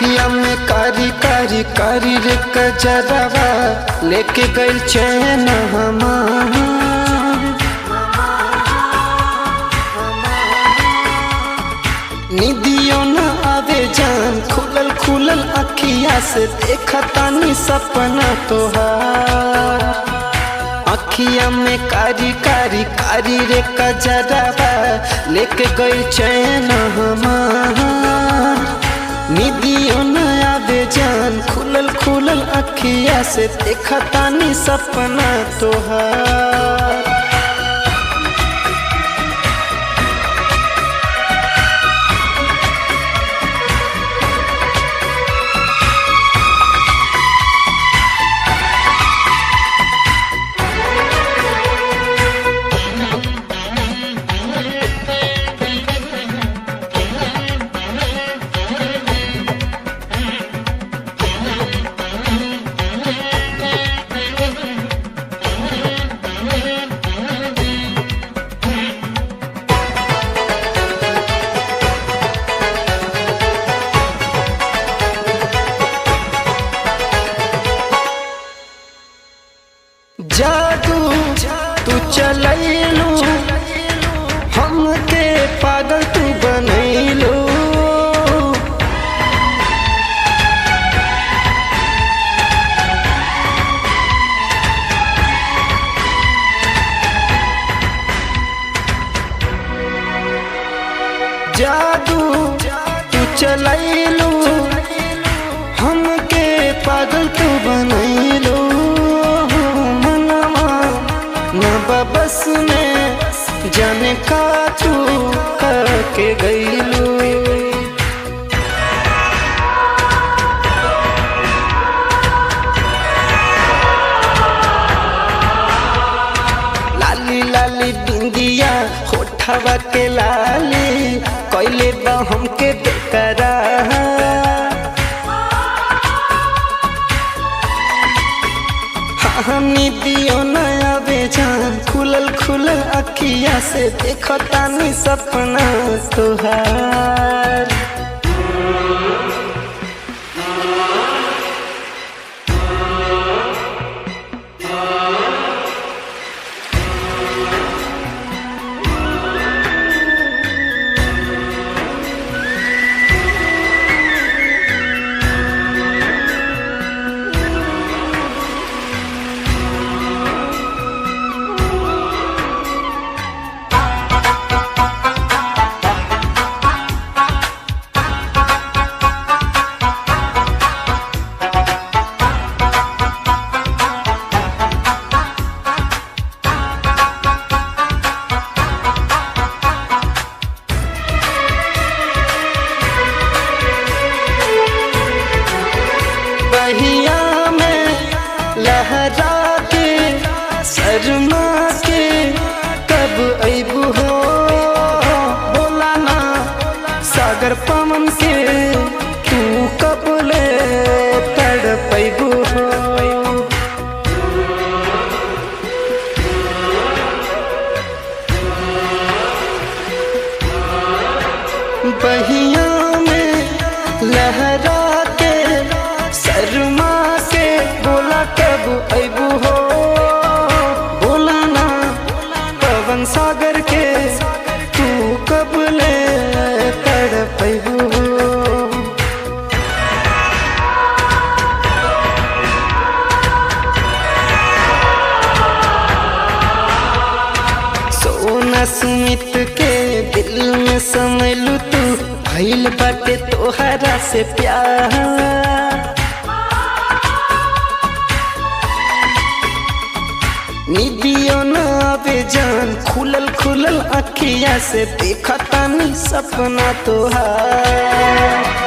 अखिया में कारी कारी कारी रे कजरवा लेके गइल चैन हमार। निदियो न आवे जान खुलल खुलल अखिया से देखा तानी सपना तोहार। अखिया में कारी कारी कारी रे कजरवा लेके गइल चैन हमार। निदियो न आवे जान खुलल खुलल अखिया से देखा तानी सपना तोहार। जादू तू चलैलू हमके पागल तू बनैलू। जादू तू चलैलू हमके पागल तू बनैलू। बस में जाने का तू करके गईलू। लाली लाली बिंदिया होठवा के लाली कोइले बा हमके बेकरार। हमनी दियो नया बेजान खुलल खुलल अखिया से देखो तानी सपना तोहार। बहिया में लहरा के शर्मा के कब अइबू हो बोला ना सागर पवन के तू कब ले तड़पइबू हो। बहिया में लहरा के शर्मा के बोला कब अइबू हो बोला ना पवन सागर के तू कब ले तड़पइबू हो। सोना सुमित के दिल में समलू तू भइल बाटे तोहरा से प्यार। निदियो न आवे जान खुलल खुलल अखिया से देखा तानी सपना तोहार।